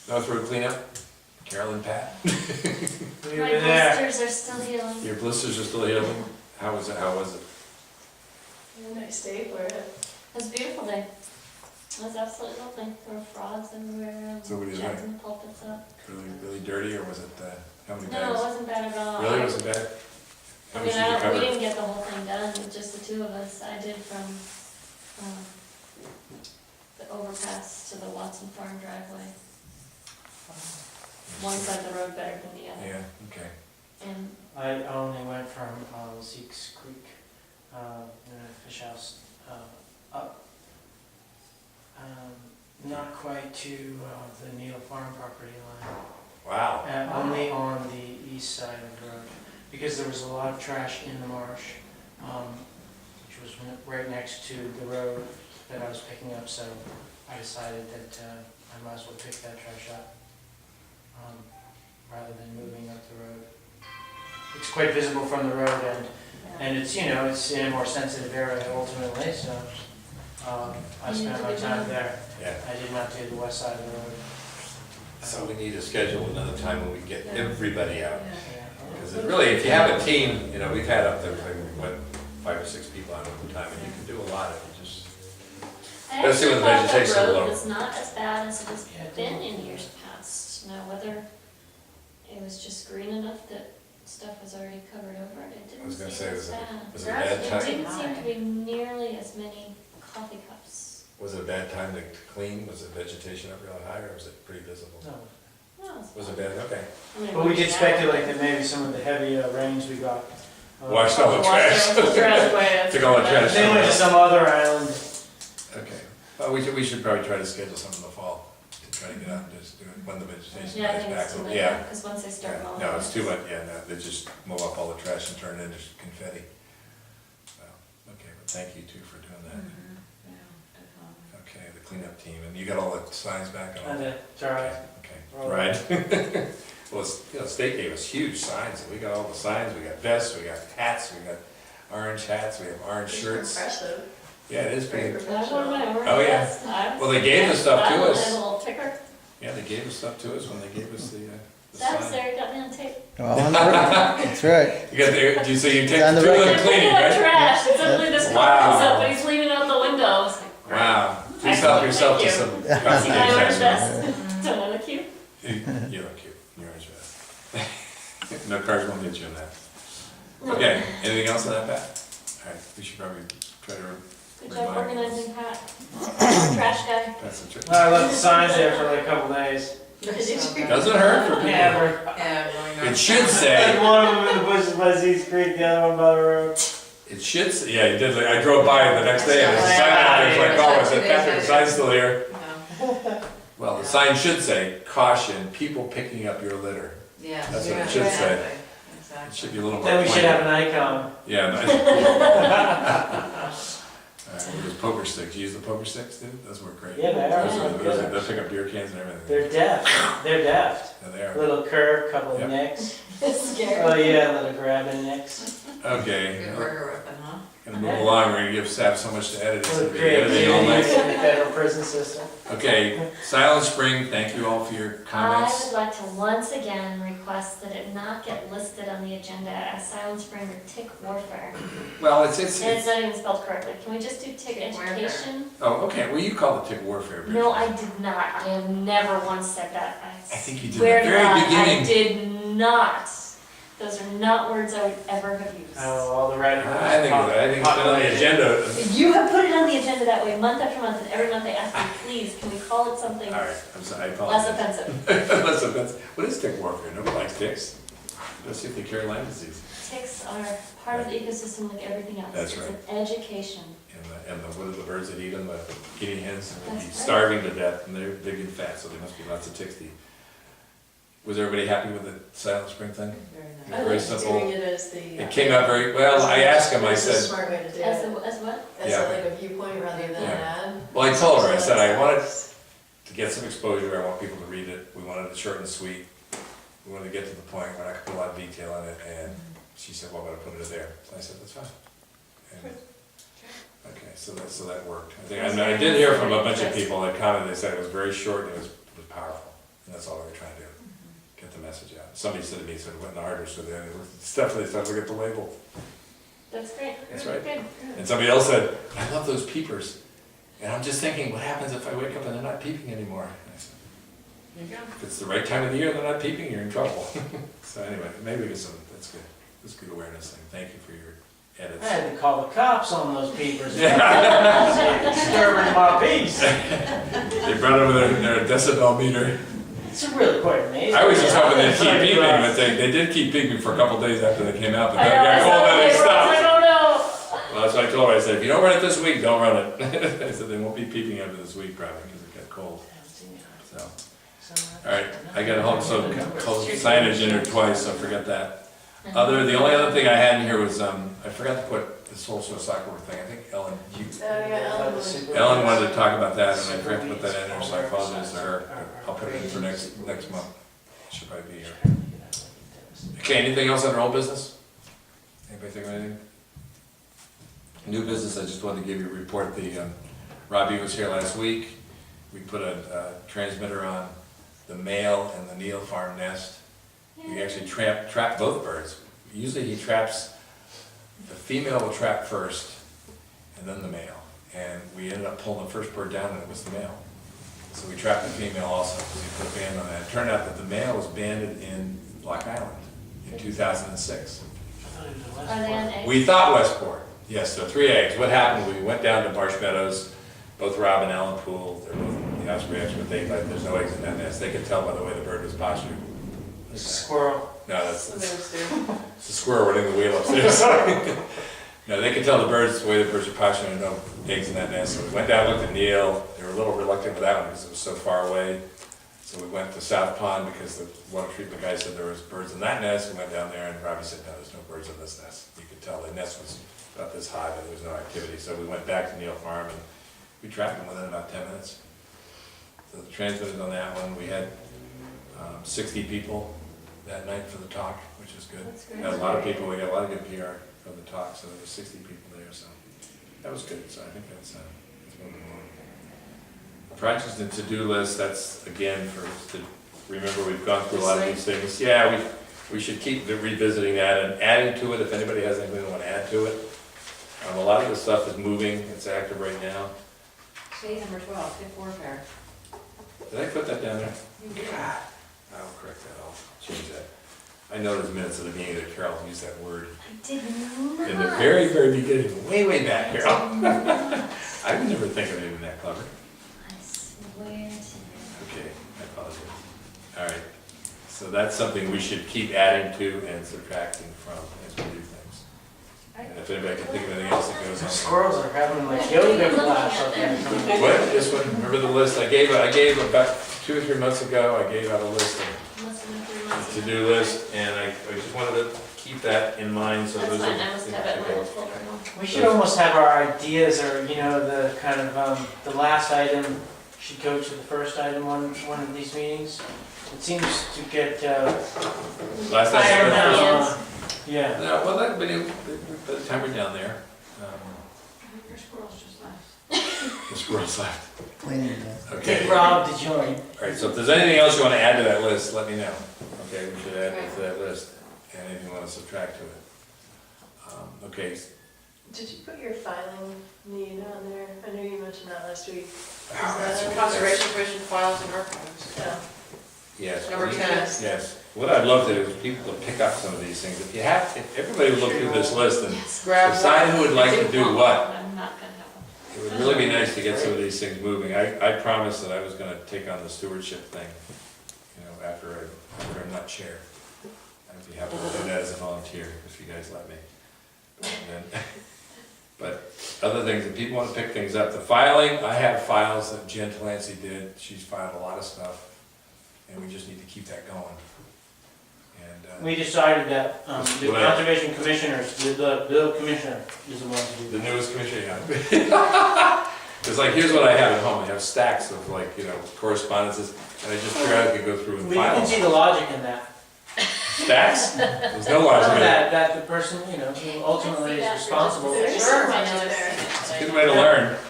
North Road cleanup, Carol and Pat. My blisters are still healing. Your blisters are still healing? How was it? How was it? A nice day for it. It was a beautiful day. It was absolutely lovely. There were frogs everywhere, So what do you sheds think? in the pulpits up. Really, really dirty, or was it, how many No, it bags? wasn't bad at all. Really, wasn't bad? How I much mean, did you we cover? didn't get the whole thing done, with just the two of us. I did from the overpass to the Watson Farm driveway. One side of the road better than the other. Yeah, okay. And I only went from Zeke's Creek, the fish house, up, not quite to the Neal Farm property line. Wow. Only on the east side of the road, because there was a lot of trash in the marsh, which was right next to the road that I was picking up, so I decided that I might as well pick that trash up, rather than moving up the road. It's quite visible from the road, and it's, you know, it's in a more sensitive area ultimately, so I spent my time there. Yeah. I did not do the west side of the road. So we need to schedule another time when we can get everybody out. Yeah. Because it really, if you have a team, you know, we've had up there, like, what, 5 or 6 people on over time, and you can do a lot if you just, I Let's see actually when the thought the vegetation's low. road was not as bad as it has Yeah, it been in years past. Now, whether it was just green enough that stuff was already covered over it, it I was didn't gonna seem say, as bad. was it a bad It time? didn't seem to be nearly as many coffee cups. Was it a bad time to clean? Was the vegetation up really high, or was it pretty visible? No. No, Was it bad? Okay. I mean, it But we wasn't did bad. speculate that maybe some of the heavy rains we got. Washed all the trash. Took all the trash. They went to some other island. Okay. Well, we should probably try to schedule some in the fall, to try to get out and just do it when the vegetation Yeah, I dies think back. it's too a late, little. Yeah. because once they start Yeah. mowing. No, it's too much, yeah, no, they just mow up all the trash and turn it into confetti. So, okay, but thank you too for doing that. Okay, the cleanup team, and you got all the signs back on? And it's all right. Okay, All right. Well, you know, the state gave us huge signs, and we got all the signs, we got vests, we got hats, we got orange hats, we have orange shirts. Impressive. Yeah, it is Very pretty, That's one of my orange Oh, yeah. vests. I was- Well, they gave the stuff to I was us. a little picker. yeah, they gave us stuff to us when they gave us the That's sign. there, you got me on tape. Well, that's right. You got the, so you take on the two of them record. I'm cleaning, looking at right? trash, and suddenly this car Wow. comes up, and he's leaning out the window. It's like, great. Wow, please help yourself to Thank some See my orange conversation. vest? Don't I look cute? You look cute, you're orange vest. No cars won't get you in that. Okay, anything else on that, Pat? All right, we should probably try to Good job remind. organizing, Pat. Trash guy. That's the trick. I left the signs there for like a couple days. Doesn't hurt for people. Yeah, It should like say, one of them in the bushes by Zeke's Creek, the other one by the road. it should say, yeah, you did, I drove by the next day and there's a sign out there, it's like, oh, I said, Patrick, the sign's still here. Well, the sign should say, caution, people picking up your litter. Yeah. That's what it should say. It Exactly. should be a little more. Then we should pointed. have an icon. Yeah, nice. Those poker sticks, you use the poker sticks, dude? Those work great. Yeah, they are. They'll pick up beer cans and everything. They're deft. They're deft. Yeah, they are. Little curve, couple of Yep. nicks. It's scary. Oh yeah, little grabbing nicks. Okay, Good burger weapon, huh? gonna move along, we're gonna give staff so much to edit, it's gonna Little be great editing all night. in the federal prison system. Okay, Silent Spring, thank you all for your I comments. would like to once again request that it not get listed on the agenda as Silent Spring or tick warfare. Well, And it's not even spelled correctly. Can we just do tick Tick warfare. education? oh, okay, well, you call it tick warfare. Bridget. No, I did not. I have never once said that. I think you did swear at the to very God, beginning. I did not. Those are not words I would ever have used. Oh, all the writing. I think it's been on the agenda. You have put it on the agenda that way month after month, and every month they ask me, please, can we call it something All right, I'm sorry, I less apologize. offensive? Less offensive. What is tick warfare? Nobody likes ticks. Let's see if they carry Lyme disease. Ticks are part of the ecosystem like everything else. That's It's right. an education. And what are the birds that eat them? The guinea hens, and they'd be That's right. starving to death, and they're big and fat, so there must be lots of ticks to eat. Was everybody happy with the Silent Spring thing? Very I Very like simple. Doing it as the. It came out very, well, I asked him, I It's a said, smart way to do As it. what? As Yeah. like a viewpoint rather than an ad. well, I told her, I said, I wanted to get some exposure, I want people to read it, we wanted it short and sweet. We wanted to get to the point, we're not gonna put a lot of detail in it, and she said, well, I'm gonna put it there. So I said, that's fine. And- Okay, so that worked. I think, I did hear from a bunch of people that commented, they said it was very short and it was powerful. And that's all we were trying to do, get the message out. Somebody said to me, said, what in the hardware store, they stuff, they started to look at the label. That's great. That's right. Good. And somebody else said, I love those peepers. And I'm just thinking, what happens if I wake up and they're not peeping anymore? And I said, There you go. if it's the right time of the year, they're not peeping, you're in trouble. So anyway, maybe we get some, that's good. That's a good awareness thing. Thank you for your edits. I had to call the cops on those peepers. Yeah. Disturbing my peace. They brought over their decibel meter. It's really quite amazing. I was just hoping they'd It's keep like, peeping, but they did keep peeping for a couple days after they came out, but I then know, it I got saw cold the and they paper, I was stopped. like, oh no. Well, that's what I told her. I said, if you don't run it this week, don't run it. I said, they won't be peeping after this week probably because it got cold. So, all right, I got a whole, so close signage in there twice, so forget that. The only other thing I had in here was, I forgot to put the Soul Show soccer thing. I think Ellen, Ellen wanted to talk about that and I forgot to put that in there, so I apologize to her. I'll put it in for next month. She'll probably be here. Okay, anything else under old business? Anybody think of anything? New business, I just wanted to give you a report. Robbie was here last week. We put a transmitter on the male and the Neal farm nest. We actually trapped both birds. Usually he traps, the female will trap first and then the male. And we ended up pulling the first bird down and it was the male. So we trapped the female also because we put a band on that. It turned out that the male was banded in Block Island in 2006. Are they on eggs? We thought Westport. Yes, so 3 eggs. What happened, we went down to Marsh Meadows, both Rob and Alan Poole, they're both in the Osprey but there's no eggs in that nest. They could tell by the way the bird was postured. Squirrel. No, that's it's the squirrel running the wheel upstairs. No, they could tell the birds, the way the birds are postured, and no eggs in that nest. So we went down, looked at Neal. They were a little reluctant with that one because it was so far away. So we went to South Pond because the water treatment guy said there was birds in that nest. We went down there and Robbie said, no, there's no birds in this nest. You could tell the nest was about this high, but there was no activity. So we went back to Neal Farm and we trapped them within about 10 minutes. So the transmitters on that one, we had 60 people that night for the talk, which is good. That's great. We had a lot of people, we got a lot of good PR for the talk, so there were 60 people there, so that was good. So I think that's moving along. Projects and to-do list, that's again to remember we've gone through a lot of these things. Yeah, we should keep revisiting that and adding to it if anybody has anything they want to add to it. A lot of the stuff is moving, it's active right now. Page number 12, fifth warfare. Did I put that down there? God, I'll correct that, I'll change that. I know there's minutes at the beginning that Carol used that word. I did not. In the very, very beginning, way back, Carol. I would never think of anything that clever. I swear to you. Okay, I apologize. All right, so that's something we should keep adding to and subtracting from as we do things. And if anybody can think of anything else that goes The on. squirrels are having like yoga class up there. What, this one, remember the list I gave about 2 or 3 months ago, I gave out a list of Must have been 3 months ago. to-do list, and I just wanted to keep that in mind, so That's those fine, are. I must have it in my folder now. We should almost have our ideas or, you know, the kind of, the last item should go to the first item on one of these meetings. It seems to get, Last time. higher Yes. now. Yeah. No, well, that, but by the time we're down there, Your squirrels just left. the squirrels left. Cleaning it. Okay. Take Rob to join. All right, so if there's anything else you want to add to that list, let me know. Okay, we should add it to that list, and anything you want to subtract to it. Okay, Did you put your filing need on there? I know you mentioned that last week. that's- Conservation Commission files and archives. Yeah. yes. Number 10. Yes. What I'd love to do is people to pick up some of these things. If everybody would look through this list and Grab decide who would like to do what, I'm not gonna have one. it would really be nice to get some of these things moving. I promised that I was gonna take on the stewardship thing, you know, after I'm not chair. I'd be happy to do that as a volunteer, if you guys let me. But other things, if people want to pick things up, the filing, I have files that Jen Delancey did. She's filed a lot of stuff, and we just need to keep that going. And We decided that the Well, conservation commissioners, the commissioner is the one to do the that. newest commissioner, yeah. It's like, here's what I have at home. I have stacks of like, you know, correspondences, and I just periodically go through and Well, you file can see them. the logic in that. Stacks? There's no logic in it. That the person, you know, who ultimately is responsible. There's Sure, so I much know in it's- there. It's a good way to learn.